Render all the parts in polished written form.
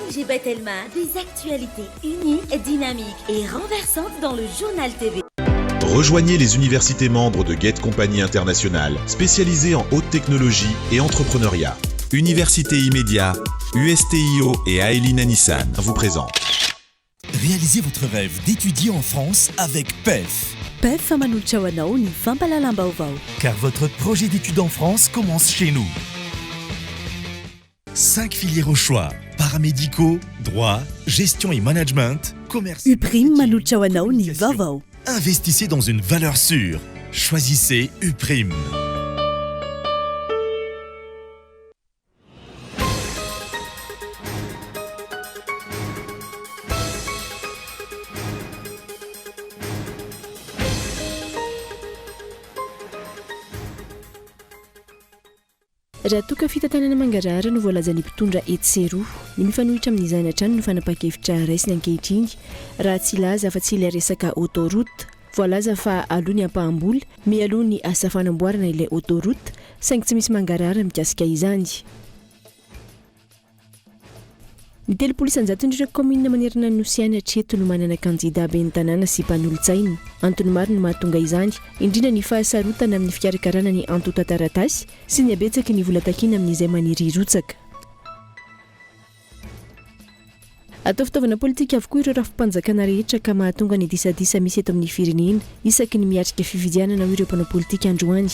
Angie Bettelma, des actualités uniques, dynamiques et renversantes dans le journal TV. Rejoignez les universités membres de Get Compagnie Internationale, spécialisées en haute technologie et entrepreneuriat. Université Immédiat, USTIO et Aeline Nissan vous présentent. Réalisez votre rêve d'étudier en France avec PEF. PEF Manulchawanao ni Fampalalambaovao. Car votre projet d'études en France commence chez nous. 5 filières au choix, paramédicaux, droit, gestion et management, commerce. Uprim Manulchawanao ni Vavao. Investissez dans une valeur sûre. Choisissez Uprim. Raha toka fitantanana mangarara no voalazan'ny mpitondra etseroa ny mifanohitra amin'izany hatrany no fanapakevitra raisiny ankehitriny raha tsy laza fa tsy ilay resaka autoroute voalaza fa aloha ny ampahamboly mialoha ny asa fanamboarana ilay autoroute saingy tsy misy mangarara mikasika izany. Ny telopolo isanjaton'ireo commune manerana ny Osiany hatreto no manana kandida ben'ny tanàna sy mpanolo-tsaina. Antony maro no mahatonga izany, indrindra ny fahasarotana amin'ny fikarakarana ny antota taratasy sy ny abetsaky ny vola takiana amin'izay maniry rotsaka. Atao fitaovana politika avokoa ireo rafim-panjakana rehetra ka mahatonga ny disadisa misy eto amin'ny firenena isaky ny miatrika fifidianana ho ireo mpanao politika androany.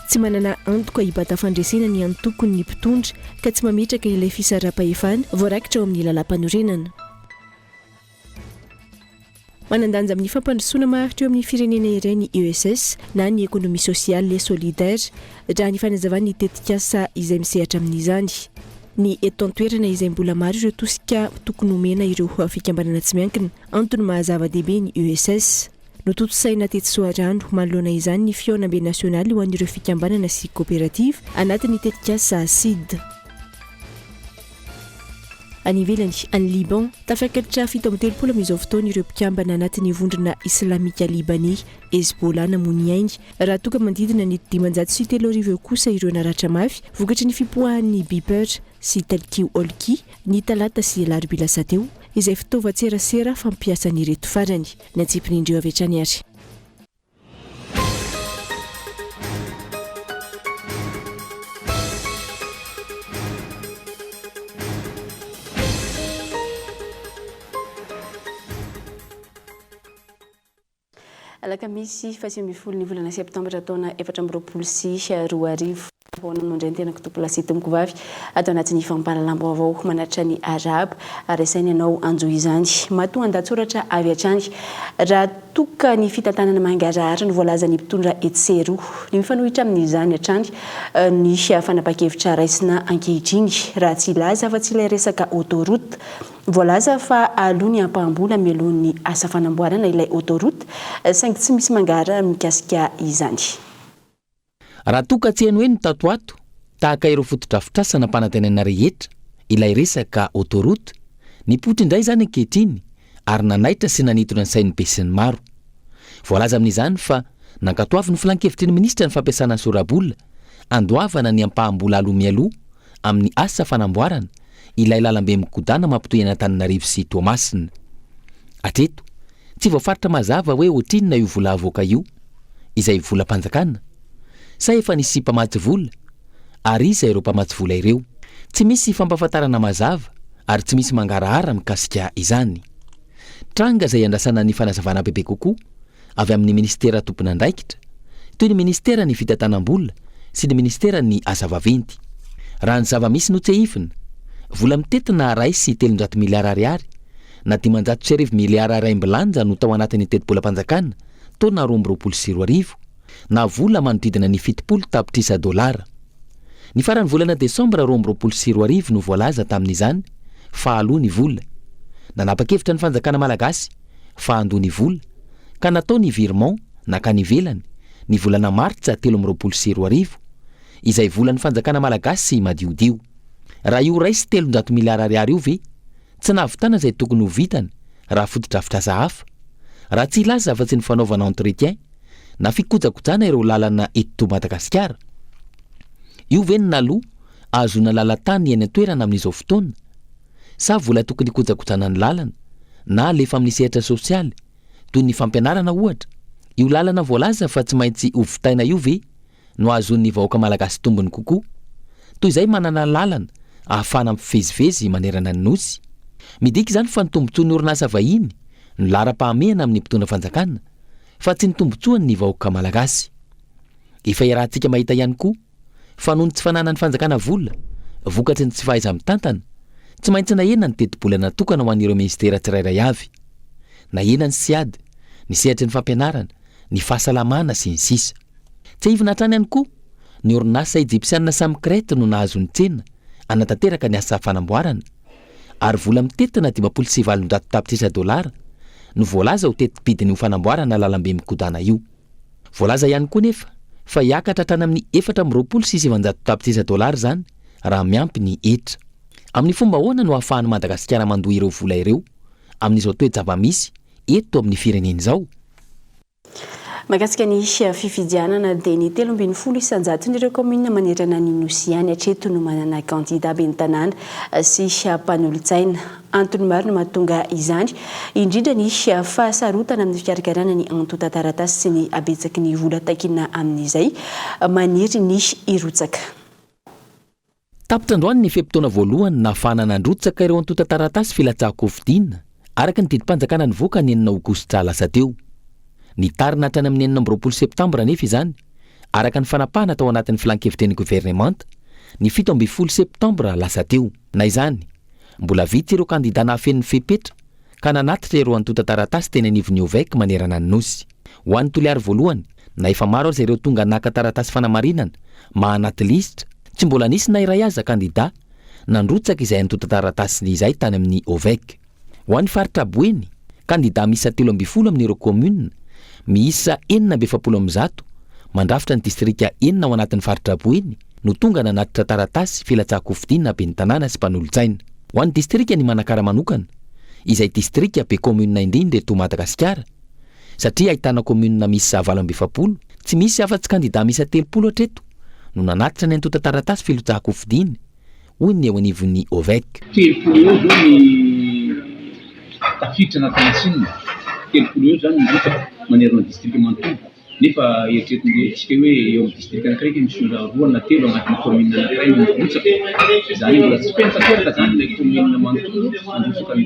Tsy manana antoka hibata fandresena ny antokony ny mpitondra ka tsy mametraka ilay fisaraha-pahefana voarakitra ao amin'ny lalam-panorenana. Manandanja amin'ny fampandrosoana maharitra eo amin'ny firenena iray ny ESS na ny économie sociale et solidaire raha ny fanazavana ny tetikasa izay misehatra amin'izany. Ny eto an-toerana izay mbola maro ireo tosika tokony omena ireo fikambanana tsy miankina antony mahazava-dehibe ny ESS. Nototosaina Tetsoarano manoloana izany ny fionambe nasionaly ho an'ireo fikambanana sy coopérative anatin'ny tetikasa SID. Any ivelany any Liban tafakatra 7 amin'izao fotoana ireo mpikambana anatin'ny vondrona islamika libanais Hezbollah namono ainy raha toka mandidina ny 507 kosa ireo naratra mafy vokatry ny fipoahan'ny Biper sy Talkiw Olki ny talata sy alarobia lasa teo izay fitaovan-tserasera fampiasan'ny reto farany ny antsipin'indreo avy hatrany ary. Alakamisy fahasimifolo ny volana septambra taona 2024 foana nondray ny tenako topolasy tomoko vavy atao anatin'ny fampalalam-baovao manatra ny araba resainy ianao anjo izany matoa andatsoratra avy hatrany raha toka ny fitantanana mangarara no voalaza ny mpitondra etseroa ny mifanohitra amin'izany hatrany ny fanapakevitra raisina ankehitriny raha tsy laza fa tsy ilay resaka autoroute voalaza fa aloha ny ampahambola mialohan'ny asa fanamboarana ilay autoroute saingy tsy misy mangara mikasika izany. Raha toka tsy hainy hoe ny tatoato tahaka ireo fotodrafitrasana mpanantenana rehetra ilay resaka autoroute ny potry indray zany ankehitriny ary nanaitra sy nanitona ny sain'ny be sy ny maro. Voalaza amin'izany fa nankatoavy ny filan-kevitry ny minisitra ny fampiasana ny sorabola andoavana ny ampahambola aloha mialoha amin'ny asa fanamboarana ilay lalambe mikodana mampitohy Antananarivo sy Toamasina. Hatreto tsy voafaritra mazava hoe ohatrinona io vola avoaka io izay vola mpanjakana sa efa nisy mpamatsy vola ary iza ireo mpamatsy vola ireo. Tsy misy fampafantarana mazava ary tsy misy mangarahara mikasika izany. Tranga izay andrasana ny fanazavana bebe kokoa avy amin'ny ministera tompony andraikitra toy ny ministera ny fitantanam-bola sy ny ministera ny asa vaventy. Raha ny zava-misy no tsy ahifina vola mitetina ray sy 300 miliara ariary na 500 miliara raim-bilanja no tao anatin'ny tetibolam-panjakana taona 2024 na vola manodidina ny 70 tapitrisa dolara. Ny farany volana Desambra 2024 no voalaza tamin'izany fa aloha ny vola nanapa-kevitra ny fanjakana malagasy fa andoha ny vola ka natao ny virement nakany ivelany ny volana Martsa 2024 izay volan'ny fanjakana malagasy madiodio. Raha io raisy 300 miliara ariary io ve tsy nahavitana izay tokony ho vitany raha fotodrafitrasa hafa raha tsy ilaza fa tsy ny fanaovana entretien na fikojakojana ireo lalana eto Madagasikara. Io ve ny naloha azona lalatany eny an-toerana amin'izao fotoana sa vola tokony kojakojana ny lalana na alefa amin'ny sehatra sosialy toy ny fampianarana ohatra. Io lalana voalaza fa tsy maintsy hovitaina io ve no azon'ny vahoaka malagasy tombony kokoa. Toy izay manana lalana ahafana mifezivezy manerana ny nosy. Midika izany fa ny tombontsoa ny orinasa vahiny no lara-pahamehana amin'ny mpitondra fanjakana fa tsy ny tombontsoany ny vahoaka malagasy. Efa iarahantsika mahita ihany koa fa noho ny tsy fananany fanjakana vola vokatry ny tsy fahaiza-mitantana, tsy maintsy nahena ny teti-bola natokana ho an'ireo ministera tsirairay avy. Nahena ny siady, ny sehatry ny fampianarana, ny fahasalamana sy ny sisa. Tsy hivina hatrany ihany koa ny orinasa Egyptiana samy Kreta no nahazo ny tsena anatanteraka ny asa fanamboarana, ary vola mitetina 7,700 tapitrisa dolara no voalaza ho teti-bidiny ho fanamboarana lalambe mikodana io. Voalaza ihany koa nefa fa hiakatra hatrany amin'ny 4,700 tapitrisa dolara zany raha miampy ny etra. Amin'ny fomba ahoana no ahafahan'ny Madagasikara mandoa ireo vola ireo amin'izao toe-java-misy eto amin'ny firenena izao? Mahakasika ny fifidianana dia ny 13 isanjaton'ireo komina manerana ny nosy ihany hatreto no manana kandida ben'ny tanàna sy mpanolotsaina. Antony maro no mahatonga izany, indrindra ny fahasarotana amin'ny fikarakarana ny antotan-taratasy sy ny abetsaky ny vola takina amin'izay maniry ny irotsaka. Tapitra androany ny fepitoana voalohany nahafahana nandrotsaka ireo antotan-taratasy filatsaha-Covid araka ny didim-panjakana nivoaka ny 9 Aogositra lasa teo. Nitarina hatrany amin'ny 19 Septambra nefa izany araka ny fanapahana tao anatin'ny filan-kevitreny gouvernemanta ny 17 Septambra lasa teo. Na izany mbola vitsy ireo kandida nahafen'ny fepetra ka nanatitra ireo antotan-taratasy teny anivon'ny OVEC manerana ny nosy. Ho an'ny toliary voalohany na efa maro aza ireo tonga naka taratasy fanamarinana mahanaty lisitra, tsy mbola nisy na iray aza kandida nandrotsaka izay antotan-taratasy izay tany amin'ny OVEC. Ho an'ny faritra Boeny, kandida miisa 13 amin'ireo komuna miisa 470 mandrafitra ny distrika 4 ao anatin'ny faritra Boeny no tonga nanatitra taratasy filatsaha-Covid ben'ny tanàna sy mpanolotsaina. Ho an'ny distrika ny Manakara manokana, izay distrika be komuna indrindra eto Madagasikara, satria ahitana komuna miisa 720, tsy misy afa-tsy kandida miisa 30 hatreto no nanatitra ny antotan-taratasy filatsaha-Covid hoy ny eo anivon'ny OVEC. 30 eo zao ny tafiditra anatin'ny Tsinona, 30 eo zany mirotsaka manerana distrika manontolo. Nefa eritreretintsika hoe eo amin'ny distrika anankiray misy olona 2 na 3 anatin'ny komuna anankiray no mirotsaka. Izany mbola tsy pentanteraka zany ilay komuna manontolo mandrotsaka ny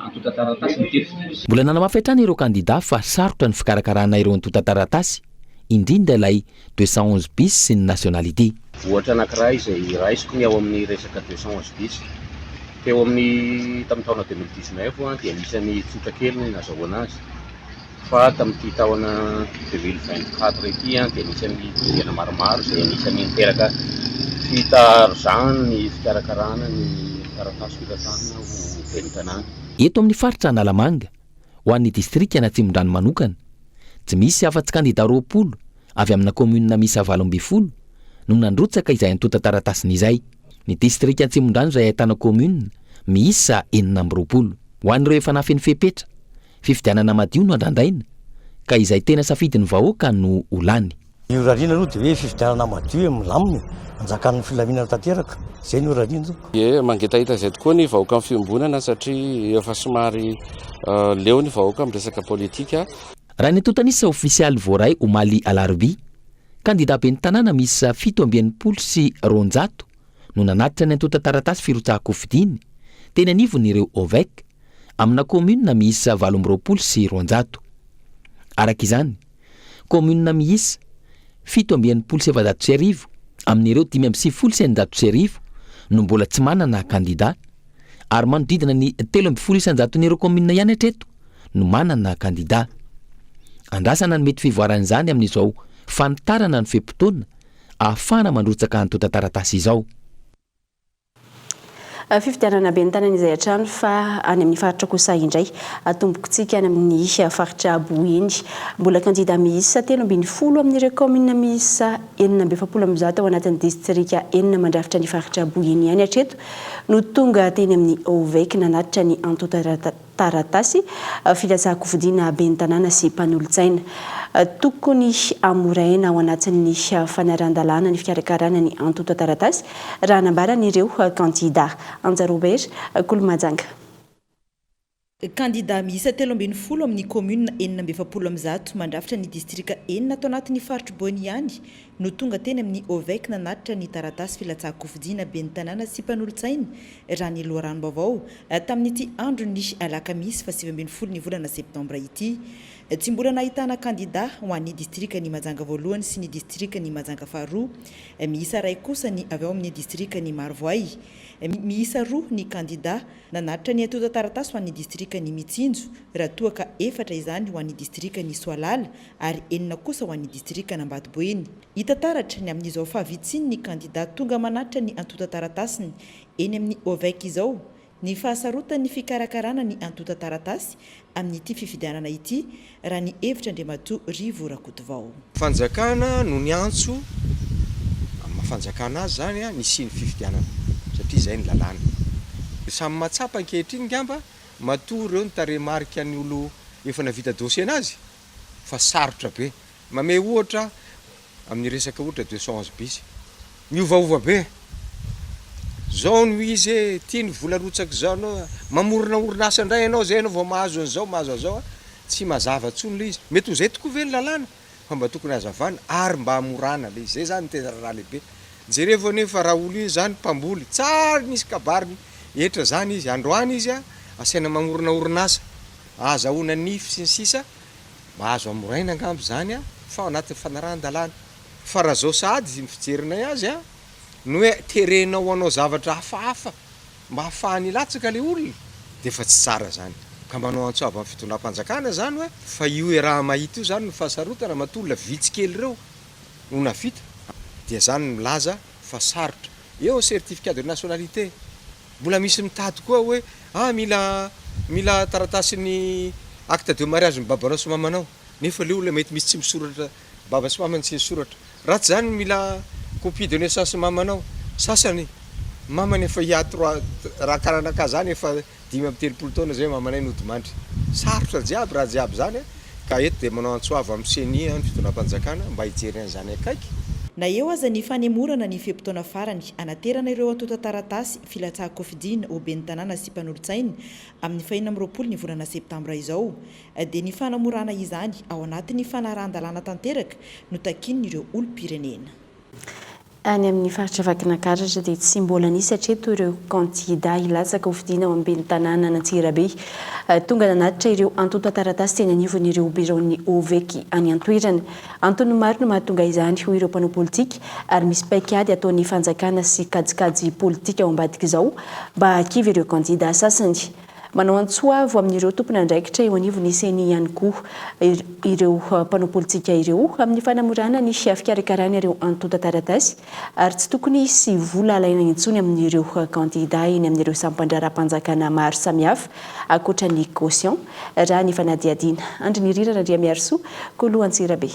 antotan-taratasy ny teto. Mbola nanamafy hatrany ireo kandida fa sarotra ny fikarakarana ireo antotan-taratasy, indrindra ilay 211 bis sy ny nationalité. Ohatra anankiray izay raisiko ny ao amin'ny resaka 211 bis. Teo amin'ny tamin'ny taona 2019 dia anisan'ny tsotra kely ny nazahoana azy. Fa tamin'ity taona 2024 ity dia anisan'ny tena maromaro izay anisan'ny miteraka fitarzana ny fikarakarana ny taratasy filatsanana ho ben'ny tanàna. Eto amin'ny faritra Analamanga, ho an'ny distrika Atsimondrano manokana, tsy misy afa-tsy kandida 20 avy amina komuna miisa 720 no nandrotsaka izay antotan-taratasiny izay. Ny distrika Atsimondrano izay ahitana komuna miisa 420. Ho an'ireo efa nafen'ny fepetra, fifidianana madio no andrandraina ka izay tena safidin'ny vahoaka no olany. Io rarina aloha dia hoe fifidianana madio milamina anjakan'ny filaminana tanteraka, izay no rarina. Mangetahita izay tokoa ny vahoaka amin'ny fiombonana satria efa somary leo ny vahoaka amin'ny resaka politika. Raha ny antotanisa ofisialy voaray Omaly Alarbi, kandida ben'ny tanàna miisa 720 sy 200 no nanatitra ny antotan-taratasy firotsaha-Covid teny anivon'ireo OVEC amina komuna miisa 720 sy 200. Araka izany, komuna miisa 770 amin'ireo 570 no mbola tsy manana kandida, ary manodidina ny 13 komuna ihany hatreto no manana kandida. Andrasana ny mety fivoaran'izany amin'izao fanitarana ny fepitoana ahafana mandrotsaka antotan-taratasy izao. Fifidianana ben'ny tanàna izay hatrano fa any amin'ny faritra kosa indray atombokontsika any amin'ny faritra Boeny, mbola kandida miisa 13 amin'ireo komuna miisa 470 ao anatin'ny distrika 4 mandrafitra ny faritra Boeny ihany hatreto no tonga teny amin'ny OVEC nanatitra ny taratasy filatsahako-vidiana ben'ny tanàna sy mpanolotsaina tokony amoraina ao anatin'ny fanaran-dalàna ny fikarakarana ny antota taratasy raha nambaran'ireo kandida Anja Robert Kolomajanga. Kandida miisa 13 amin'ny commune 970 mandrafitra ny distrika 4 atao anatin'ny faritry Boniany no tonga teny amin'ny OVEC nanatitra ny taratasy filatsahako-vidiana ben'ny tanàna sy mpanolotsaina raha ny loharanom-baovao tamin'ity andro ny alakamisy 17 ny volana septambra ity. Tsy mbola nahitana kandida ho an'ny distrika ny Majanga voalohany sy ny distrika ny Majanga faharoa, miisa ray kosa ny avy ao amin'ny distrika ny Marvoay. Miisa roa ny kandida nanatitra ny antota taratasy ho an'ny distrika ny Mitsinjo, raha toa ka 4 izany ho an'ny distrika ny Soalala ary 9 kosa ho an'ny distrika n'Ambatoboeny. Hita taratra ny amin'izao fahavitsiny ny kandida tonga manatitra ny antota taratasiny eny amin'ny OVEC izao. Ny fahasarotan'ny fikarakarana ny antota taratasy amin'ity fifidianana ity raha ny hevitra Andriamatoa Rivo Rakotovao. Fanjakana no ny antso amin'ny fanjakana azy zany ny siny fifidianana satria izay ny lalàna. Samy matsapa ankehitriny ngamba matoa ireo ny taremarika ny olo efa navita dossier anazy fa sarotra be. Mame ohatra amin'ny resaka ohatra 211 bis miovaova be. Zao no izy tiany vola rotsaka zao no mamorona orinasa indray ianao zay ianao vao mahazo an'izao tsy mazava tsony le izy. Mety ho zay tokoa ve ny lalàna fa mba tokony hazavana ary mba hamorana le zay zany tena raha lehibe. Jereo nefa raha olo iny zany mpamboly tsara nisy kabariny etra zany izy androany izy asaina mamorona orinasa azahoana nify sy ny sisa mba azo amoraina angamba zany fa ao anatin'ny fanaran-dalàna. Fa raha zao sady ny fijerinay azy no hoe terenao anao zavatra hafahafa mba hafahany latsaka le olona dia efa tsy tsara zany. Ka manao antsoava amin'ny fitondram-panjakana zany hoe fa io raha mahita io zany no fahasarotana matolona vitsy kely ireo no navita dia zany milaza fa sarotra. Eo certificat de nationalité mbola misy mitady koa hoe mila taratasin'ny acte de mariage ny babanao sy mamanao nefa le olona mety misy tsy misoratra baba sy mamany tsy misoratra. Ratsy zany mila copie de naissance mamanao sasany mamany efa hiato raha karanaka zany efa 5-30 taona zay mamanay nodimandry. Sarotra jiaby raha jiaby zany ka eto dia manao antsoava amin'ny CENI ny fitondram-panjakana mba hijery an'izany akaiky. Na eo aza ny fanemorana ny fepotona farany anaterana ireo antota taratasy filatsahako-vidiana ho ben'ny tanàna sy mpanolotsaina amin'ny 20 ny volana septambra izao dia ny fanamorana izany ao anatin'ny fanaran-dalàna tanteraka no takin'ireo olom-pirenena. Any amin'ny faritra Vakinakaratra dia tsy mbola nisy hatreto ireo kandida hilatsaka ho vidiana ao amin'ny tanàna n'Antsirabe. Tonga nanatitra ireo antota taratasy teny anivon'ireo biron'ny OVEC any Antoirana. Antony maro no mahatonga izany ho ireo mpanao politika ary misy paikady ataon'ny fanjakana sy kajikajy politika ao ambadika izao mba hakivy ireo kandida sasany. Manao antsoavo amin'ireo tompon'andraikitra eo anivon'ny CENI ihany koa ireo mpanao politika ireo amin'ny fanamorana ny fikarakarana ireo antota taratasy ary tsy tokony hisy vola alaina intsony amin'ireo kandida eny amin'ireo sampandraram-panjakana maro samihafa ankoatra ny caution raha ny fanadiadiana. Andry Rirana Andriamiarsoa, Kolo Antsirabe.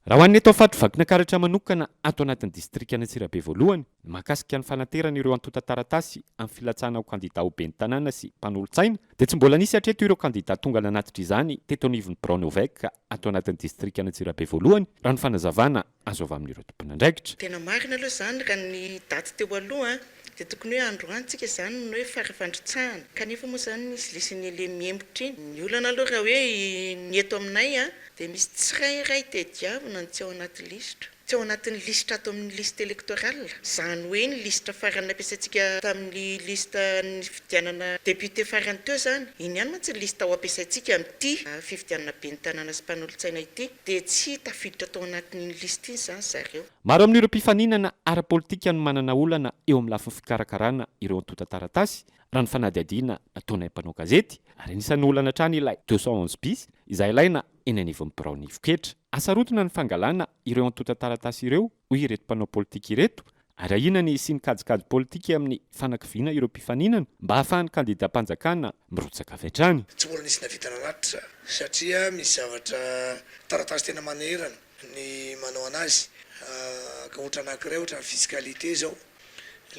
Raha ho an'ny eto faritry Vakinakaratra manokana ato anatin'ny distrika n'Antsirabe voalohany mahakasika ny fanaterana ireo antota taratasy amin'ny filatsana ho kandida ho ben'ny tanàna sy mpanolotsaina dia tsy mbola nisy hatreto ireo kandida tonga nanatitra izany teto anivon'ny Braon OVEC ato anatin'ny distrika n'Antsirabe voalohany raha ny fanazavana azo avy amin'ireo tompon'andraikitra. Tena marina aloha zany raha ny daty teo aloha dia tokony hoe androantsika zany no hoe farafandrotsahana kanefa moa zany nisy lesiny le miembotra iny. Ny olana aloha raha hoe ny eto aminay dia misy tsirairay tediavina tsy ao anaty listra. Tsy ao anatin'ny listra ato amin'ny lista électorale. Zany hoe ny listra farany nampiasaintsika tamin'ny lista ny fifidianana député farany teo zany. Iny ihany mantsy lista ho ampiasaintsika amin'ity fifidianana ben'ny tanàna sy mpanolotsaina ity dia tsy tafiditra tao anatin'ny lista iny zany zareo. Maro amin'ireo mpifaninana ara-politika no manana olana eo amin'ny lafiny fikarakarana ireo antota taratasy raha ny fanadihadiana ataonay mpanao gazety ary anisan'ny olana hatrany ilay 211 bis izay ilaina eny anivon'ny Braon Ivoketra. Asarotona ny fangalana ireo antota taratasy ireo hoy ireto mpanao politika ireto ary ahinany sy ny kajikajy politika amin'ny fanakiviana ireo mpifaninana mba hahafahan'ny kandida mpanjakana mirotsaka avy hatrany. Tsy mbola nisy navita nanatitra satria misy zavatra taratasy tena manerana ny manao anazy ka ohatra anankiray ohatra ny fiscalité zao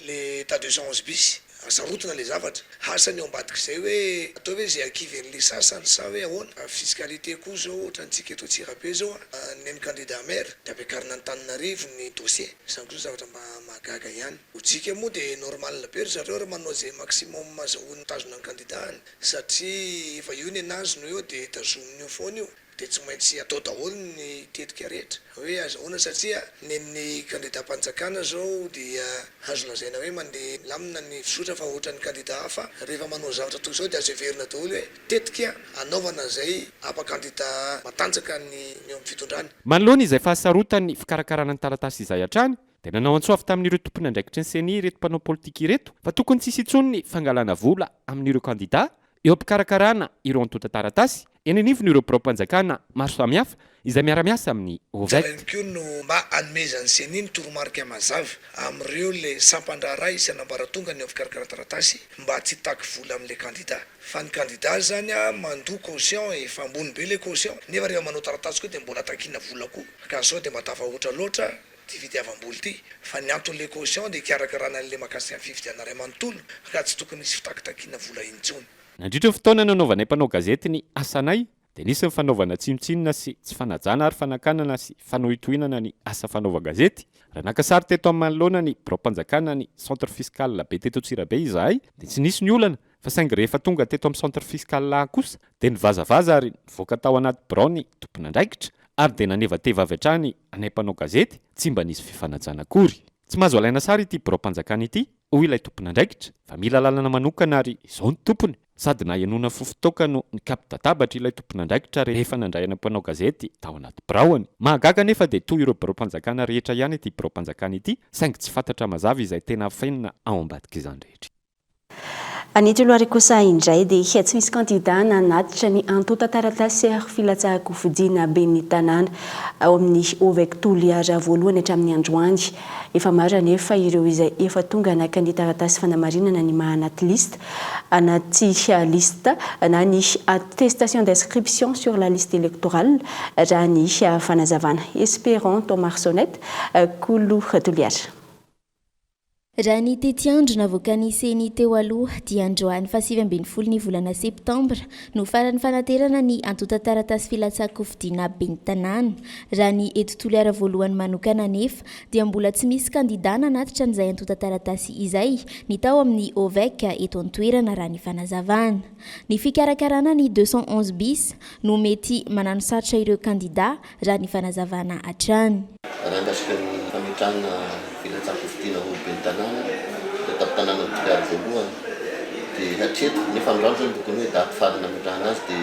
le tas 211 bis asarotana le zavatra hasany eo ambadik'izay hoe atao hoe zay akiven'le sasany sa hoe ahoana fiscalité koa zao ohatrantsika eto Antsirabe zao neny candidat maire de ampiakarina Antananarivo ny dossier zany koa zavatra mba mahagaga ihany otsika moa de normal be ry zareo raha manao zay maximum azahoany tazona ny candidat satria efa io ny anazy no eo de tazominy io foana io de tsy maintsy atao daholo ny tetika rehetra hoe azahoana satria neny candidat mpanjakana zao dia azo lazaina hoe mandeha lamina ny fisotra fa ohatran'ny candidat hafa rehefa manao zavatra toy izao de azo heverina daholo hoe tetika anaovana zay apa-candidat matanjaka ny eo amin'ny fitondrany manoloana izay fahasarotany fikarakarana ny taratasy izay hatrany dia nanao antsoafy tamin'ireo tompona andraikitry ny seni ireto mpanao politika ireto fa tokony tsisy intsony ny fangalana vola amin'ireo candidat eo am-pikarakarana ireo antonta taratasy eny anivon'ireo mpiram-panjakana maro samihafa izay miara-miasa amin'ny OVEC. Ko no mba anomezan'ny seni ny toromarika mazava amin'ireo le sampandraray sy anambaratonga ny eo fikarakarana taratasy mba tsy hitaky vola amin'le candidat fa ny candidat zany mandoa caution efa ambony be le caution nefa rehefa manao taratasy koa dia mbola takiana vola koa ka sao dia matafahoatra loatra ty fitiavam-boly ty fa ny anton'le caution dia ikarakarana an'le makasika ny fifidiana ray manontolo ka tsy tokony misy fitakitakina vola intsony. Nandritra ny fotoana nanaovanay mpanao gazety ny asanay dia nisy ny fanaovana tsimotsinona sy tsy fanajana ary fanakanana sy fanohitohinana ny asa fanaova gazety raha nakasary teto amin'ny manoloana ny biro-mpanjakana ny centre fiscal be teto Antsirabe izahay dia tsy nisy ny olana fa saingy rehefa tonga teto amin'ny centre fiscal kosa dia nivazavaza ary nivoaka tao anaty birao ny tompona andraikitra ary dia nanevateva avy hatrany anay mpanao gazety tsy mba nisy fifanajana akory. Tsy mahazo alaina sary ity biro-mpanjakana ity hoy ilay tompona andraikitra fa mila lalana manokana ary izao ny tompony sady na ianona fofitoka no ny kapitatabatra ilay tompona andraikitra rehefa nandrayana mpanao gazety tao anaty biraony. Mahagaga nefa dia toy ireo biro-mpanjakana rehetra ihany ity biro-mpanjakana ity saingy tsy fantatra mazava izay tena afainina ao ambadika izany rehetra. Anity loary kosa indray dia tsy misy candidat nanatitra ny antonta taratasy filatsahako fidiana ben'ny tanàna ao amin'ny OVEC toliara voalohany hatramin'ny androany. Efa maro nefa ireo izay efa tonga naka ny taratasy fanamarinana ny mahanaty liste anaty liste na ny attestation d'inscription sur la liste électorale raha ny fanazavana. Espérant Thomas Sonnette Kolo toliara. Raha ny tetiandro navoaka ny seni teo aloha dia androany fa 7 ny volana septambra no farany fanaterana ny antonta taratasy filatsahako fidiana ben'ny tanàna. Raha ny eto toliara voalohany manokana nefa dia mbola tsy misy candidat nanatitra n'izay antonta taratasy izay ny tao amin'ny OVEC eto an-toerana raha ny fanazavana. Ny fikarakarana ny 211 bis no mety manano sarotra ireo candidat raha ny fanazavana hatrany. Filatsahako fidiana ho ben'ny tanàna dia tamin'ny tanàna toliara voalohany dia hatreto nefa androany zao tokony hoe daty farany ametrahana azy dia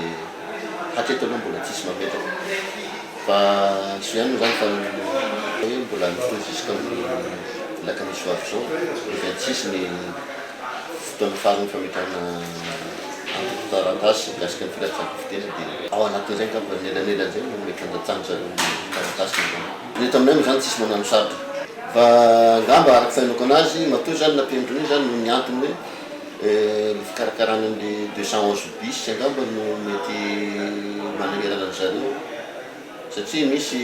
hatreto aloha mbola tsisy mametraka fa so ihany moa zany fa hoe mbola mifotoa jusqu'à laka misy ho avy zao dia 26 ny fotoana farany fametrahana taratasy gasika ny filatsahako fidiana dia ao anatin'izay ngamba nelanelazay no mety andatsanitra taratasy ny eto aminay moa zany tsisy manano sarotra fa ngamba araka fahinoko anazy matoa zany nampendrony zany no ny antony hoe fikarakarana an'le 211 bis angamba no mety mananerana ny zareo satria misy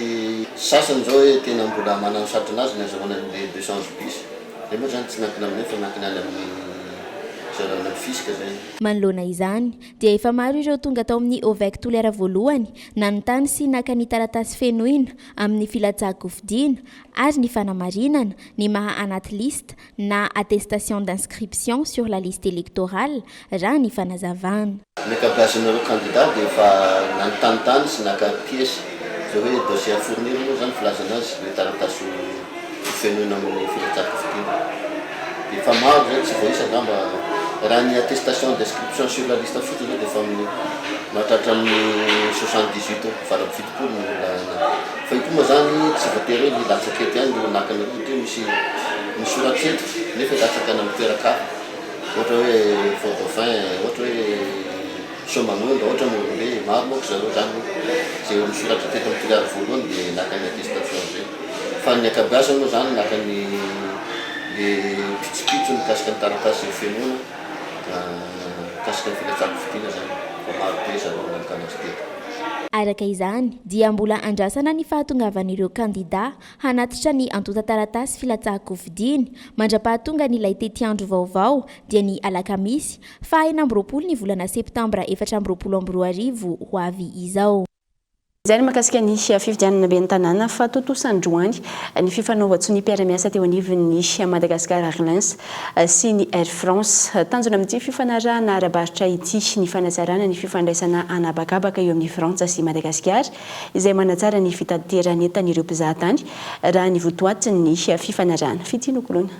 sasany zao hoe tena mbola manano sarotra anazy ny azahoana an'le 211 bis dia moa zany tsy miankina aminay fa miankina any amin'ny manoloana izany dia efa maro ireo tonga tao amin'ny OVEC toliara voalohany nanontany sy naka ny taratasy fenoina amin'ny filatsahako fidiana ary ny fanamarinana ny maha anaty liste na attestation d'inscription sur la liste électorale raha ny fanazavana. Ny akabeazan'ireo candidat dia efa nanotanitany sy naka pièce zao hoe dossier fournir moa zany filazana azy le taratasy fenoina amin'ny filatsahako fidiana dia efa maro zany tsy voaisa ngamba raha ny attestation d'inscription sur la liste fotsiny dia efa amin'ny mahatratra amin'ny 78 valapifitopolo fa io moa zany tsy voatery hoe ny latsakety ihany no nakany roa misy misoratseto nefa latsakana amin'ny toerakafa ohatra hoe fort dauphin ohatra hoe somanondra ohatra moronbe maro moa ko zareo zany zay misoratra teto amin'ny toliara voalohany dia nakany attestation zay fa ny akabeazany moa zany nakany le pitsopitso mikasika ny taratasy fenoina kasika ny filatsahako fidiana zany fa maro be zareo nankanazy teto. araka izany dia mbola andrasana ny fahatongavan'ireo kandida hanatitra ny antota-taratasy filatsahako vidiny mandra-pahatonga ny ilay tetiandro vaovao dia ny alakamisy 4 ny volana septambra 2024 ho avy izao. Izany makasika ny fifidianana ben'ny tanàna fa totosandroany ny fifanaovatso ny mpiara-miasa teo anivon'ny Madagascar Airlines sy ny Air France tanjona amin'ity fifanarahana arabaritra ity ny fanatsarana ny fifandraisana anabakabaka eo amin'ny Frantsa sy Madagascar izay manatsara ny fitateran'entan'ireo mpizahatany raha ny votoatiny ny fifanarahana fitinokolona.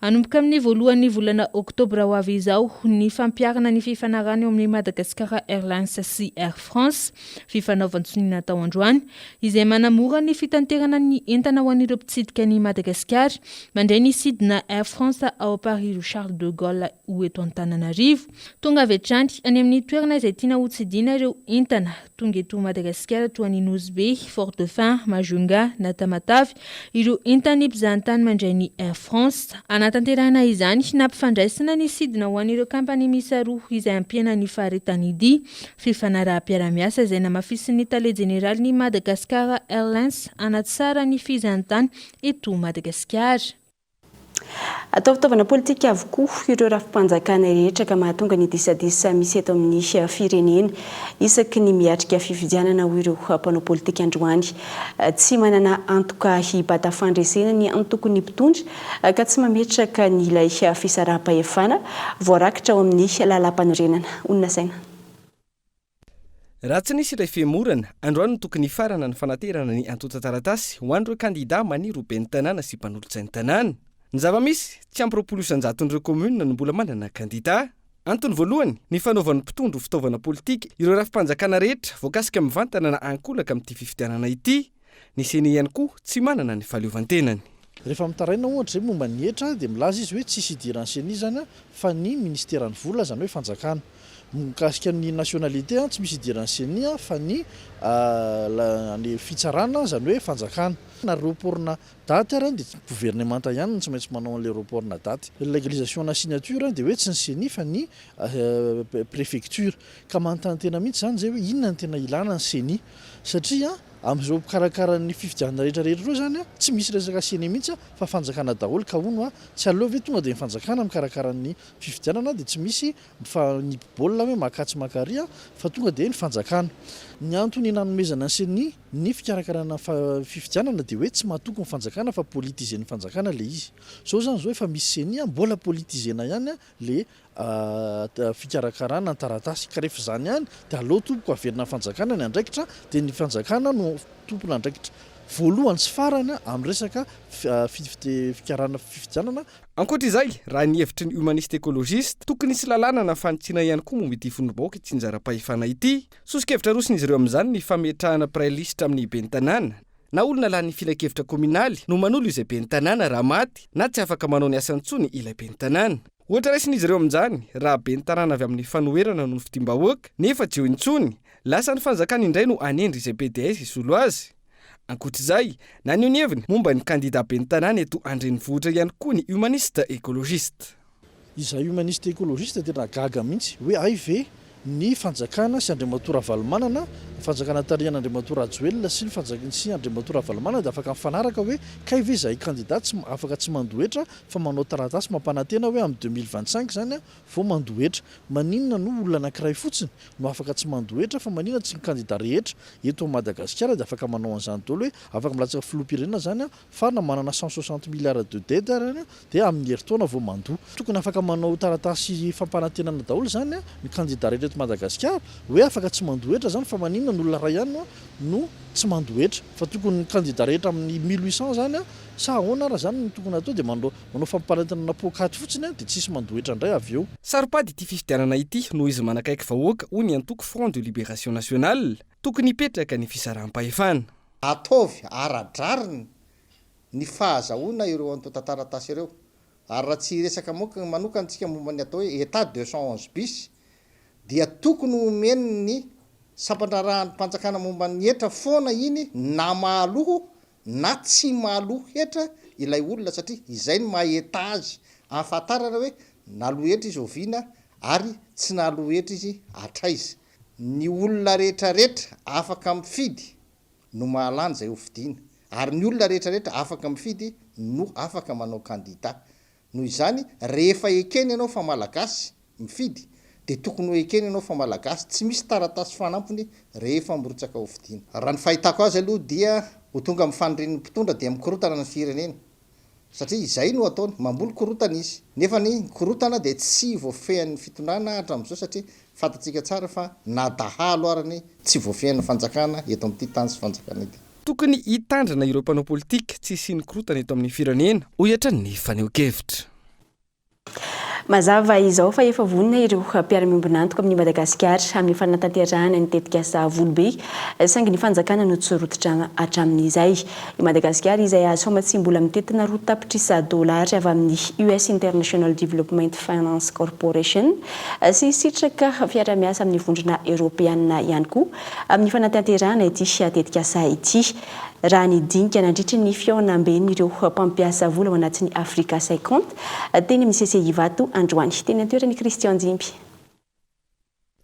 Anomboka amin'ny voalohan'ny volana Oktobra ho avy izao ny fampiarana ny fifanarahana eo amin'ny Madagascar Airlines sy Air France fifanaovan-tsony natao androany izay manamora ny fitanterana ny entana ho an'ireo mpitsidika ny Madagascar mandray ny sidina Air France ao Paris Charles de Gaulle ho eto Antananarivo tonga avy hatrany any amin'ny toerana izay tiana ho tsidina ireo entana tonga eto Madagascar toa ny Nosbe, Fort-Dauphin, Majunga, Natamatavy ireo entany mpizahantany mandray ny Air France anatanterahana izany nampifandraisana ny sidina ho an'ireo kampany miisa roa izay ampiana ny faharetanidy fifanaraha-piara-miasa izay namafisin'ny tale jeneraly ny Madagascar Airlines anatsara ny fizahantany eto Madagasikara. Atao fitaovana politika avokoa ireo rafim-panjakana rehetra ka mahatonga ny disadisa misy eto amin'ny firenena isaky ny miatrika fifidianana ho ireo mpanao politika androany tsy manana antoka hibata fandresena ny antoko ny mpitondra ka tsy mametraka ny ilay fisaraha-pahefana voarakitra ao amin'ny lalam-panorenana onona saina. Raha tsy nisy iray fiemorana androany no tokony farana ny fanaterana ny antota-taratasy ho an'ireo kandida maniry ho ben'ny tanàna sy mpanolotsain'ny tanàna. Ny zava-misy tsy ampy 20% komuna no mbola manana kandida. Antony voalohany ny fanaovan'ny mpitondro fitaovana politika ireo rafim-panjakana rehetra voakasika mivantana na ankolaka amin'ity fifidianana ity. Ny seny ihany koa tsy manana ny fahaleovantenany. Rehefa mitaraina ohatra zay momba ny hetra dia milaza izy hoe tsisy idiran'ny seny zany fa ny ministeran'ny vola zany hoe fanjakana. Mikasika ny nationalité tsy misy idiran'ny seny fa ny fitsarana zany hoe fanjakana. Na reportna daty ary dia gouvernemanta ihany tsy maintsy manao an'ilay reportna daty. Légalisation na signature dia hoe tsy ny seny fa ny préfecture ka manontany tena mihitsy zany zay hoe inona ny tena ilana ny seny satria amin'izao karakarahan'ny fifidianana rehetrarehetra ireo zany tsy misy resaka seny mihitsy fa fanjakana daholo ka hono tsy aleo ve tonga dia fanjakana mikarakarahan'ny fifidianana dia tsy misy ny baolina hoe makatsy makaria fa tonga dia ny fanjakana. Ny antony nanomezana seny ny fikarakarana fifidianana dia hoe tsy mahatoky ny fanjakana fa politizen'ny fanjakana le izy. Zao zany zao efa misy seny mbola politizena ihany le fikarakarana taratasy ka rehefa zany ihany dia aleo tompoko averina fanjakana ny andraikitra dia ny fanjakana no tompona andraikitra voalohany sy farana amin'ny resaka fikarana fifidianana. Ankoatra izay raha ny hevitry ny humaniste écologiste tokony sy lalàna na fanitsiana ihany koa momba ity fonombaoka ity njara-pahefana ity. Sosokevitra rosin'izy ireo amin'izany ny fametrahana prailista amin'ny ben'ny tanàna na olona laha ny filakevitra kominaly no manolo izay ben'ny tanàna raha maty na tsy afaka manao ny asantsony ilay ben'ny tanàna. Ohatra raisin'izy ireo amin'izany raha ben'ny tanàna avy amin'ny fanoherana no fitim-bahoaka nefa tsy ho intsony lasa ny fanjakana indray no anendry izay PDS isolo azy. Ankoatr'izay na ny heviny momba ny kandida ben'ny tanàna eto andrenivohitra ihany koa ny humaniste écologiste. Izahay humaniste écologiste tena gaga mihitsy hoe ay ve ny fanjakana sy Andriamatoa Ravalomanana fanjakana tarihana Andriamatoa Rajoelina sy ny Andriamatoa Ravalomanana dia afaka mifanaraka hoe kay ve izahay kandida afaka tsy mandohetra fa manao taratasy mampanantena hoe amin'ny 2025 zany vao mandohetra. Maninona no olona anankiray fotsiny no afaka tsy mandohetra fa maninona tsy ny kandida rehetra eto Madagasikara dia afaka manao an'izany daholo hoe afaka milatsaka filoham-pirenena zany fa na manana 160 milliards de dette dia amin'ny herintaona vao mandoa. Tokony afaka manao taratasy fampanantenana daholo zany ny kandida rehetra Madagasikara hoe afaka tsy mandohetra zany fa maninona n'olona ray ihany no tsy mandohetra fa tokony ny kandida rehetra amin'ny 1800 zany sa ahoana raha zany no tokony atao dia manao fampanantenana pokaty fotsiny dia tsisy mandohetra indray avy eo. Saropady ity fifidianana ity noho izy manakaiky vahoaka hoy ny antoko Front de Libération Nationale tokony hipetraka ny fisaraha-pahefana. Ataovy aradrariny ny fahazahoana ireo antota-taratasy ireo ary raha tsy resaka manokana antsika momba ny atao hoe état 211 bis dia tokony omeny ny sampandrarahan'ny mpanjakana momba ny hetra foana iny na mahaloho na tsy mahaloho hetra ilay olona satria izay ny maheta azy ahafantarana hoe nalohetra izy oviana ary tsy nalohetra izy atraizy. ny olona rehetrarehetra afaka mifidy no mahalany zay hofidiana ary ny olona rehetrarehetra afaka mifidy no afaka manao kandida noho izany rehefa ekeny ianao fa malagasy mifidy de tokony ho ekeny ianao fa malagasy tsy misy taratasy fanampony rehefa mirotsaka hofidiana raha ny fahitako azy aloha dia ho tonga mifaniriny mpitondra dia mikorotana ny firenena satria izay no ataony mamboly korotana izy nefa ny korotana de tsy voafehan'ny fitondrana hatramin'izao satria fantatsika tsara fa nadahalo arany tsy voafehan'ny fanjakana eto amin'ity tany sy fanjakana ity tokony hitandrana ireo mpanao politika tsy sy ny korotana eto amin'ny firenena ohatra ny faneho-kevitra mazava izao fa efa vonina ireo mpiara-miombonantoka amin'ny Madagasikara amin'ny fanatanterahana ny tetika sa Volobe saingy ny fanjakana no tsy rototra hatramin'izay i Madagasikara izay asoma tsy mbola mitetina roa tapitrisa dolary avy amin'ny US International Development Finance Corporation sy sitraka fiara-miasa amin'ny vondrona Europeana ihany koa amin'ny fanatanterahana ity tetika sa ity raha ny dinika nandritra ny fiaonam-beny ireo mpampiasa vola ao anatin'ny Afrika 50 teny amin'ny CCI Vato androany teny antoerany Christian Jimby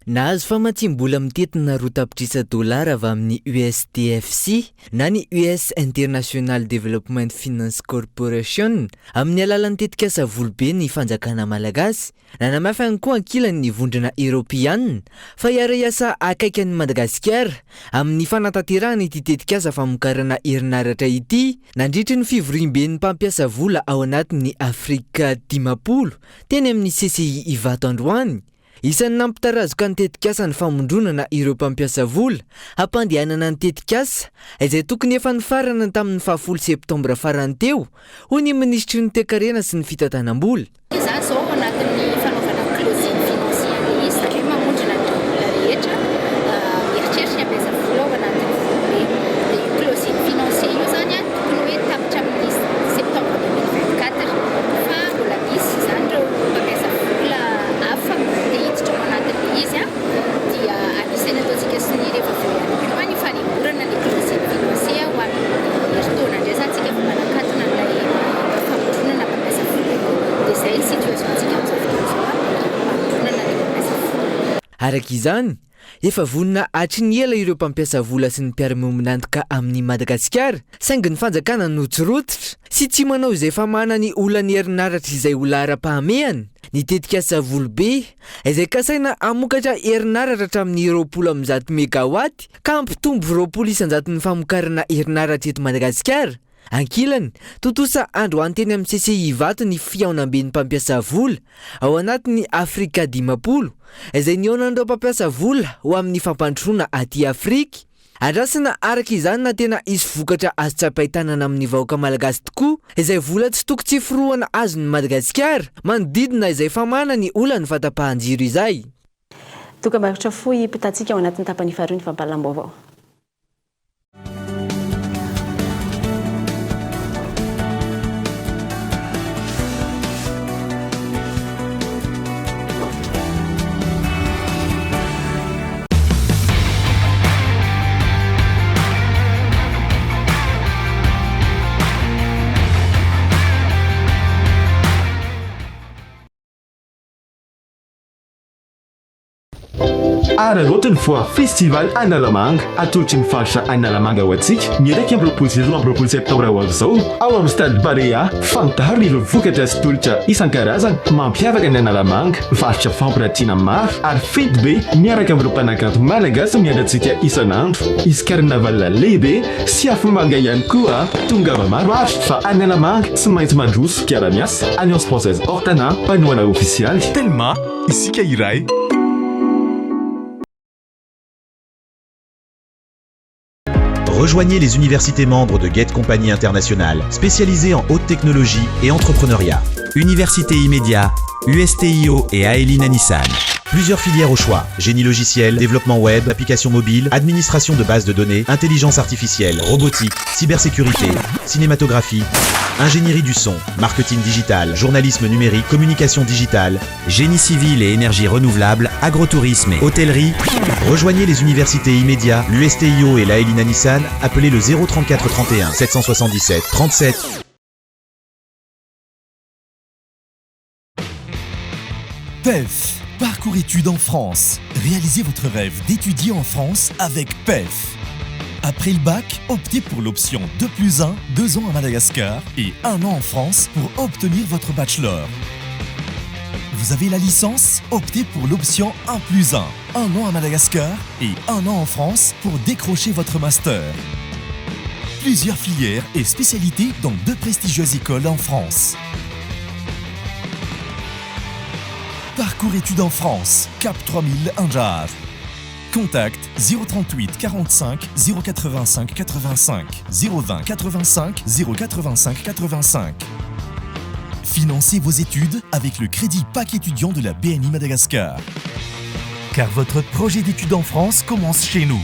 nahazo famatsim-bola mitetina roa tapitrisa dolary avy amin'ny USDFC na ny US International Development Finance Corporation amin'ny alalan'ny tetikasa Volobe ny fanjakana malagasy nanamafy ihany koa ankilan'ny vondrona Europeana fa hiara-iasa akaiky an'i Madagasikara amin'ny fanatanterahana ity tetikasa famokarana herinaratra ity nandritra ny fivoriam-ben'ny mpampiasa vola ao anatin'ny Afrika 10 teny amin'ny CCI Ivato androany isan'ny nampitarazoka ny tetikasa ny famondronana ireo mpampiasa vola hampandehanana ny tetikasa izay tokony efa nifarana tamin'ny 10 septambra farany teo ho ny ministry ny toekarena sy ny fitantanam-bola izany zao anatin'ny fanaovana closing financier izy satria mamondrona ny olona rehetra mieritreritra ny ampiasa vola ao anatin'ny Volobe dia io closing financier io zany a tokony hoe tapitra amin'ny septambra 2024 fa mbola misy izany ireo mpampiasa vola hafa izy dia anisany ataontsika sy ny rehefa voa ny fanemborana ny closing financier ho amin'ny herintaona indray zany tsika fa manakatona n'ilay famondronana mpampiasa vola dia izay ny situationtsika amin'izao fotoana famondronana ny mpampiasa vola araka izany efa vonina atry ny ela ireo mpampiasa vola sy ny mpiara-miombonantoka amin'ny Madagasikara saingy ny fanjakana no tsy rototra sy tsy manao izay fa mana ny olany herinaratra izay ho lara-pahamehany ny tetikasa Volobe izay kasaina amokatra herinaratra hatramin'ny 20 megawatt ka ampitombo 20 isanjaton'ny famokarana herinaratra eto Madagasikara ankilany totosa androany teny amin'ny CCI Vato ny fiaonam-ben'ny mpampiasa vola ao anatin'ny Afrika 10 izay nionan'ireo mpampiasa vola ho amin'ny fampandrosoana aty Afrika andrasana araka izany na tena isy vokatra azo tsapahitanana amin'ny vahoaka malagasy tokoa izay vola tsy toko tsy forohana azon'ny Madagasikara manodidina izay famana ny olany fatapahanjiro izay dokam-barotra fohy pitatsika ao anatin'ny tapany faharoa ny fampahalalam-baovao Araroatra ny fois festival Analamanga atolotry ny faritra Analamanga ho antsika mieraiky amby septambra ho avy izao ao amin'ny stade Barea fantarina ireo vokatra sy tolotra isan-karazany mampiavaka ny Analamanga varotra fampirantiana maro ary fety be miaraka amin'ireo mpanakanto malagasy miandratsika isan'andro isy carnaval lehibe sy afomanga ihany koa tongava maromaro fa Analamanga tsy maintsy mandroso mpiara-miasa Alliance Française Ortana panoana officialy Telma isika iray Rejoignez les universités membres de Get Compagnie Internationale, spécialisées en haute technologie et entrepreneuriat. Université Immédiat, USTIO et Aeline Nissan. Plusieurs filières au choix: génie logiciel, développement web, applications mobiles, administration de bases de données, intelligence artificielle, robotique, cybersécurité, cinématographie, ingénierie du son, marketing digital, journalisme numérique, communication digitale, génie civil et énergie renouvelable, agrotourisme et hôtellerie. Rejoignez les universités Immédiat, l'USTIO et l'Aeline Nissan. Appelez le 034 31 777 37. TEF Parcours études en France. Réalisez votre rêve d'étudier en France avec PEF. Après le bac, optez pour l'option 2+1, 2 ans à Madagascar et 1 an en France pour obtenir votre bachelor. Vous avez la licence, optez pour l'option 1+1, 1 an à Madagascar et 1 an en France pour décrocher votre master. Plusieurs filières et spécialités dans 2 prestigieuses écoles en France. Parcours études en France, Cap 3000 Anjar. Contact 038 45 085 85 020 85 085 85. Financez vos études avec le crédit PAC étudiant de la BNI Madagascar. Car votre projet d'études en France commence chez nous.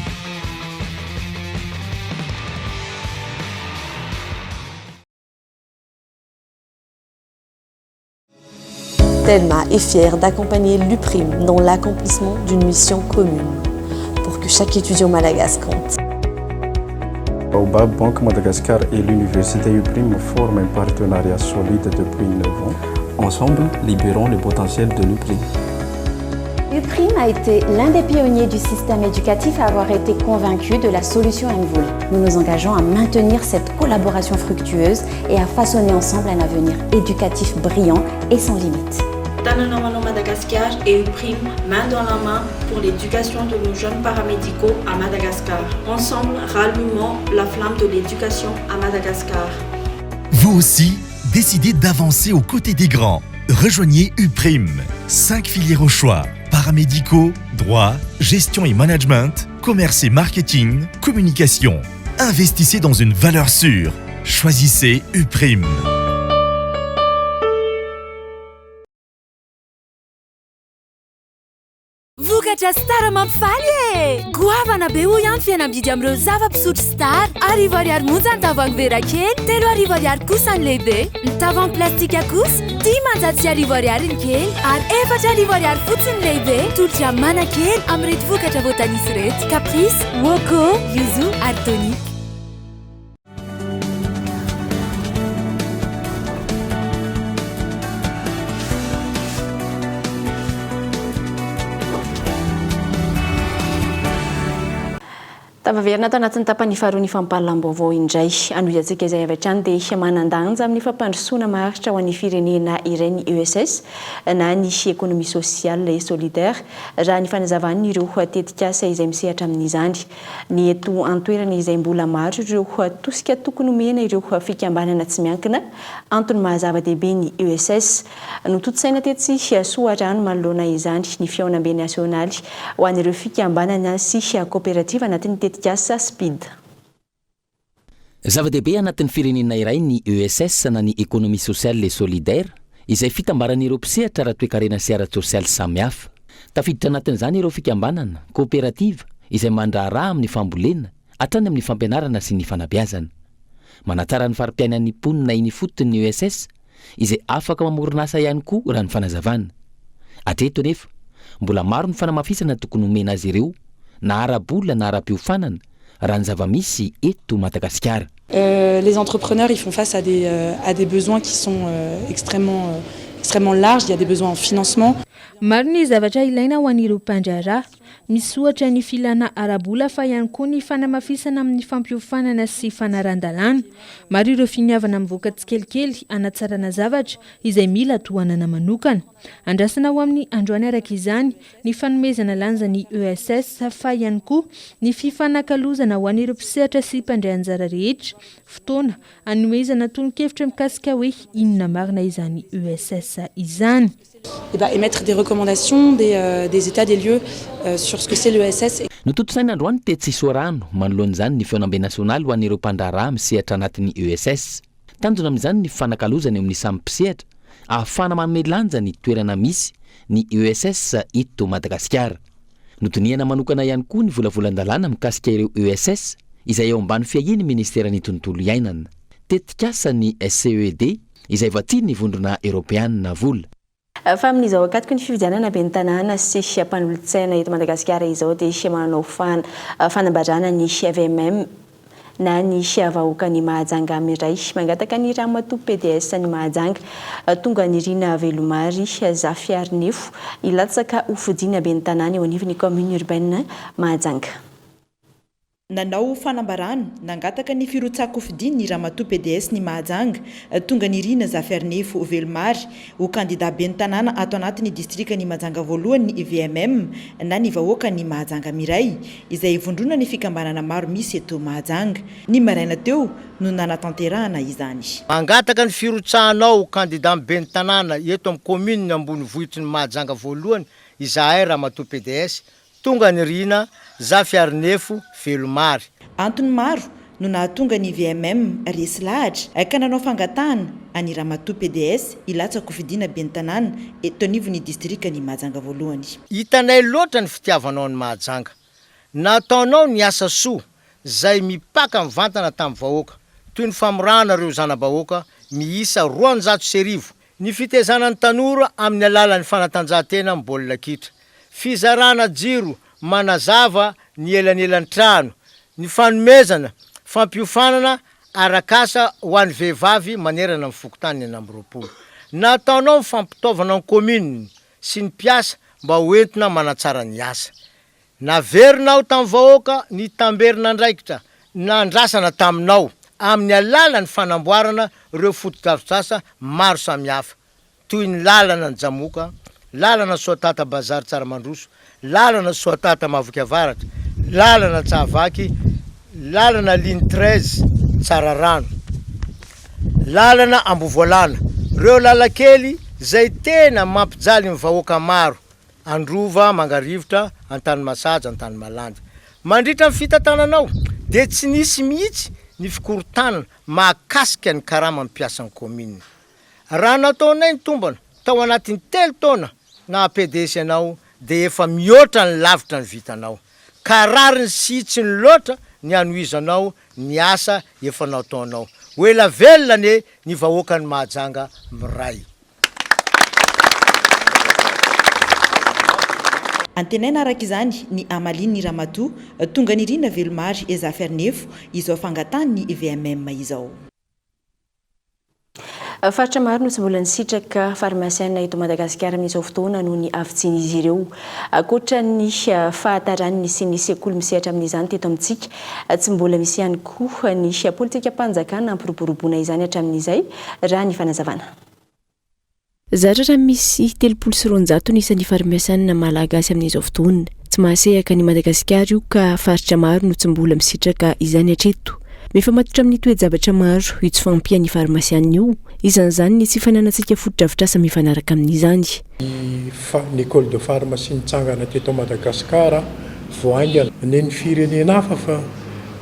Telma est fière d'accompagner l'UPRIM dans l'accomplissement d'une mission commune pour que chaque étudiant malagasy compte. Baobab Banque Madagascar et l'université UPRIM forment un partenariat solide depuis 9 ans. Ensemble, libérons le potentiel de l'UPRIM. UPRIM a été l'un des pionniers du système éducatif à avoir été convaincu de la solution Envoul. Nous nous engageons à maintenir cette collaboration fructueuse et à façonner ensemble un avenir éducatif brillant et sans limite. Tananamano Madagascar et UPRIM, main dans la main pour l'éducation de nos jeunes paramédicaux à Madagascar. Ensemble, rallumons la flamme de l'éducation à Madagascar. Vous aussi, décidez d'avancer aux côtés des grands. Rejoignez UPRIM. 5 filières au choix. Paramédicaux, droit, gestion et management, commerce et marketing, communication. Investissez dans une valeur sûre. Choisissez UPRIM. Vokatra Star mampifaly e! Goavana be hoy ihany fihenam-bidy amin'ireo zava-pisotro Star. R$10 monja ny tavoahangy vera kely, R$10 kosa ny lehibe. Ny tavoahangy plastika kosa R$10 ny kely ary R$4 fotsiny ny lehibe. Tolotra mana kely amin'ireto vokatra voatanisy reto: Caprice, Woko, Yuzu ary Tonique. Tavaverina tao anatin'ny tapany faharoa ny fampahalalam-baovao indray. Anoizantsika izay avy hatrany dia manandanja amin'ny fampandrosoana maharitra ho an'ny firenena iray ny ESS na ny économie sociale et solidaire raha ny fanazavany ireo tetikasa izay misehatra amin'izany. Ny eto antoerana izay mbola maro ireo tosika tokony omena ireo fikambanana tsy miankina antony mahazava-dehibe ny ESS. Nototosaina tetsy Soarano manoloana izany ny fiaonam-be nasionaly ho an'ireo fikambanana sy kooperativa anatin'ny tetikasa SPID. Zava-dehibe anatin'ny firenena iray ny ESS na ny économie sociale et solidaire izay fitambaran'ireo mpisehatra raha toe-karena sy ara-tsosialy samihafa. Tafiditra anatin'izany ireo fikambanana, kooperativa izay mandraharaha amin'ny fambolena hatrany amin'ny fampianarana sy ny fanabeazana. Manatsara ny fari-piainan'ny mponina iny fotony ny ESS izay afaka mamoronasa ihany koa raha ny fanazavana. Hatreto nefa mbola maro ny fanamafisana tokony omena azy ireo na ara-bola na ara-piofanana raha ny zava-misy eto Madagasikara. Les entrepreneurs ils font face à des besoins qui sont extrêmement larges. Il y a des besoins en financement. Maro ny zavatra ilaina ho an'ireo mpandraharaha, misy ohatra ny filana ara-bola fa ihany koa ny fanamafisana amin'ny fampiofanana sy fanaran-dalàna. Maro ireo finiavana mivoaka tsikelikely anatsarana zavatra izay mila tohanana manokana. Andrasana ho amin'ny androany araka izany ny fanomezana lanja ny ESS fa ihany koa ny fifanakalozana ho an'ireo mpisehatra sy mpandray anjara rehetra. Fotoana anomezana tolon-kevitra mikasika hoe inona marina izany ESS izany. Émettre des recommandations, des états des lieux sur ce que c'est l'ESS. Nototosaina androany tetsy Soarano manoloan'izany ny feonam-be nasionaly ho an'ireo mpandraharaha misehatra anatin'ny ESS. Tanjona amin'izany ny fanakalozana eo amin'ny samy mpisehatra ahafana manome lanja ny toerana misy ny ESS eto Madagasikara. Notonihana manokana ihany koa ny volavolan-dalàna mikasika ireo ESS izay eo ambany fiahiny ministeran'ny tontolo iainana. Tetikasa ny SCED izay vatsiny ny vondrona Europeanina vola. Fa amin'izao akatoko ny fifidianana ben'ny tanàna sy mpanolotsaina eto Madagasikara izao dia manao fanambarana ny FMM na ny vahoaka ny Mahajanga miray mangataka ny ramatoa PDS ny Mahajanga tonga nirina Velomary Zafiarnefo ilatsaka ufodina ben'ny tanàna eo anivon'ny commune urbaine Mahajanga. Nanao fanambarana nangataka ny firotsako fidiny ny ramatoa PDS ny Mahajanga tonga nirina Zafiarnefo Velomary ho candidat ben'ny tanàna ato anatin'ny distrika ny Mahajanga voalohany ny IVMM na ny vahoaka ny Mahajanga miray izay vondrona ny fikambanana maro misy eto Mahajanga. Ny maraina teo no nanatanterahana izany. Mangataka ny firotsahanao candidat ben'ny tanàna eto amin'ny commune ambony vohitry ny Mahajanga voalohany izahay ramatoa PDS tonga nirina Zafiarnefo Velomary. Antony maro no nahatonga ny VMM resy lahatra ka nanao fangatahana any ramatoa PDS ilatsako fidina ben'ny tanàna eto anivon'ny distrika ny Mahajanga voalohany. Hitanay loatra ny fitiavanao ny Mahajanga. Nataonao ny asa soa zay mipaka mivantana tamin'ny vahoaka toy ny famorana reo zana-bahoaka miisa 200 ny fitezana ny tanora amin'ny alalan'ny fanatanjahantena amin'ny baolina kitra. Fizarana jiro manazava ny elanelan'ny trano, ny fanomezana, fampiofanana arakasa ho an'ny vehivavy manerana amin'ny fokotany ny amby-roapolo. Nataonao fampitaovana ny commune sy ny mpiasa mba hoentina manatsara ny asa. Naverinao tamin'ny vahoaka ny tamberina andraikitra nandrasana taminao amin'ny alalan'ny fanamboarana ireo foto-drafitrasa maro samihafa toy ny lalana ny Jamoka, lalana Soatata Bazary Tsaramandroso, lalana Soatata Mavoka Avaratra, lalana Tsavaky, lalana Ligne 13 Tsararano, lalana Ambovolana. Reo lalakely zay tena mampijaly ny vahoaka maro Androva, Mangarivotra, Antanimasaja, Antanimalandy. Mandritra ny fitantananao de tsy nisy mihitsy ny fikorontanana mahakasika ny karama mampiasa ny commune. Raha nataonay ny tombana tao anatin'ny 3 taona na PDS anao de efa mihoatra ny lavitra ny vitanao. Karariny sitsy ny loatra ny anoizanao ny asa efa nataonao. Oela velona ny vahoaka ny Mahajanga miray. Antenaina araka izany ny Amalin'ny ramatoa tonga nirina Velomary Zafiarnefo izao fangatany ny IVMM izao. Faritra maro no tsy mbola nisitraka farmasiana eto Madagasikara amin'izao fotoana noho ny avitsian'izy ireo. Ankoatra ny fahatarany sy ny sekoly misehatra amin'izany teto amintsika, tsy mbola misy ihany koa ny politika mpanjakana ampiroboroboana izany hatramin'izay raha ny fanazavana. Zatra misy 300 ny isan'ny farmasiana malagasy amin'izao fotoana. Tsy mahasehaka ny Madagasikara io ka faritra maro no tsy mbola misitraka izany hatreto. Mifamatotra amin'ny toe-javatra maro io tsy fampia ny farmasiana io. Izany ny tsy fananantsika foto-drafitrasa mifanaraka amin'izany. Ny école de pharmacie nitsangana teto Madagasikara voaingana ny firenena hafa fa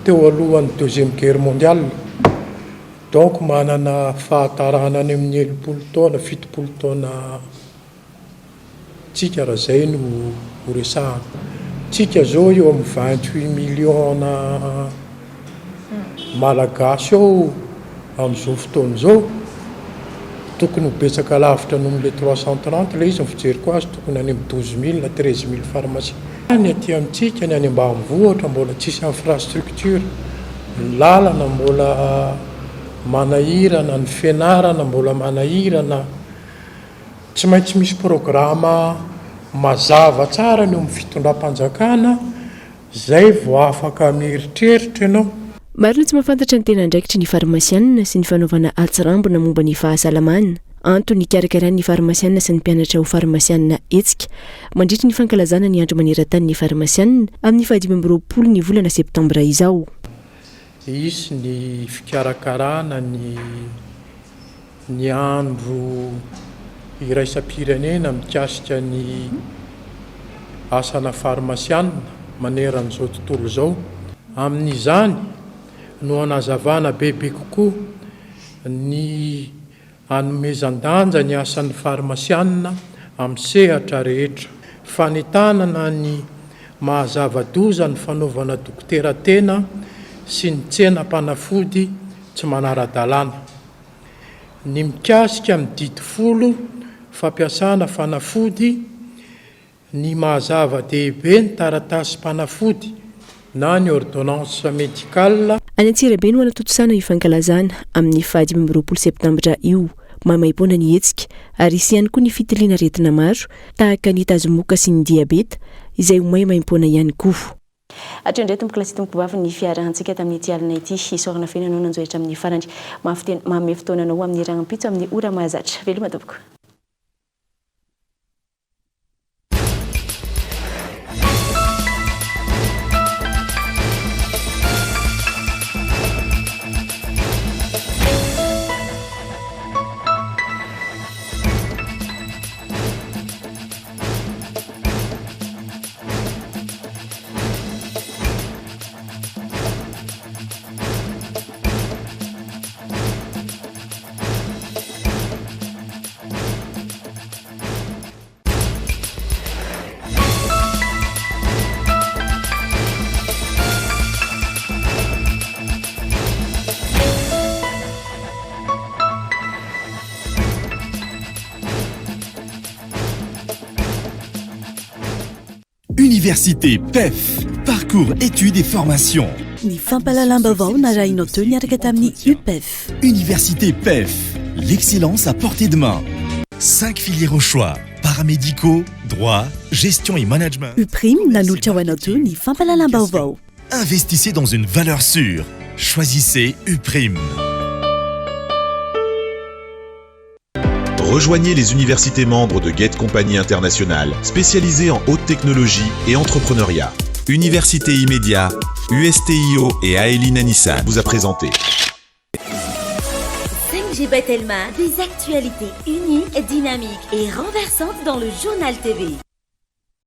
teo alohan'ny deuxième guerre mondiale. Donc manana fahatarana any amin'ny 70 taona 70 taona tsika raha zay no resahana. Tsika zao eo amin'ny 28 millions malagasy eo amin'izao fotoana zao. Tokony ho betsaka lavitra noho le 330 le izy ny fijeriko azy tokony any amin'ny 12 000 na 13 000 pharmacie. Ny aty amintsika ny any ambanivohitra mbola tsisy infrastructure, ny lalana mbola manahirana, ny fianarana mbola manahirana. Tsy maintsy misy programa mazava tsara ny amin'ny fitondram-panjakana zay vao afaka mieritreritra ianao. Maro ny tsy mahafantatra ny tena andraikitry ny farmasiana sy ny fanaovana atsirambona momba ny fahasalamana. Antony karakarain'ny farmasiana sy ny mpianatra ho farmasiana etsika mandritra ny fankalazana ny andro maneran-tany ny farmasiana amin'ny 20 ny volana septambra izao. Isy ny fikarakarana ny andro iraisam-pirenena mikasika ny asana farmasiana maneran'izao tontolo zao. Amin'izany no anazavana bebe kokoa ny anomezan-danja ny asan'ny farmasiana amin'ny sehatra rehetra. Fanetanana ny mahazava-doza ny fanaovana dokotera-tena sy ny tsenam-panafody tsy manara-dalàna. Ny mikasika amin'ny didy folo fampiasana fanafody, ny mahazava-dehibe ny taratasy panafody na ny ordonnance médicale. any Antsirabe no anatotosana ifankalazana amin'ny 20 septambra io mamaimpoana ny hetsika ary isy ihany koa ny fitiliana aretina maro tahaka ny tazomoka sy ny diabeta izay maimpoana ihany koa. Atreondreto miklasy tompobavy ny fiarahantsika tamin'ny tialina ity isorana fiananao nanjohitra amin'ny farany mamy fotoananao amin'ny ragnampitso amin'ny ora mahazatra veloma tompoko. Université PEF, parcours études et formations. Ny fampalalam-baovao narahinao teo niaraka tamin'ny UPEF. Université PEF, l'excellence à portée de main. 5 filières au choix, paramédicaux, droit, gestion et management. UPRIM nanolotra ho anao teo ny fampalalam-baovao. Investissez dans une valeur sûre. Choisissez UPRIM. Rejoignez les universités membres de Get Compagnie Internationale, spécialisées en haute technologie et entrepreneuriat. Université Immédiat, USTIO et Aeline Anissan vous a présenté. 5G Batelma, des actualités uniques, dynamiques et renversantes dans le journal TV.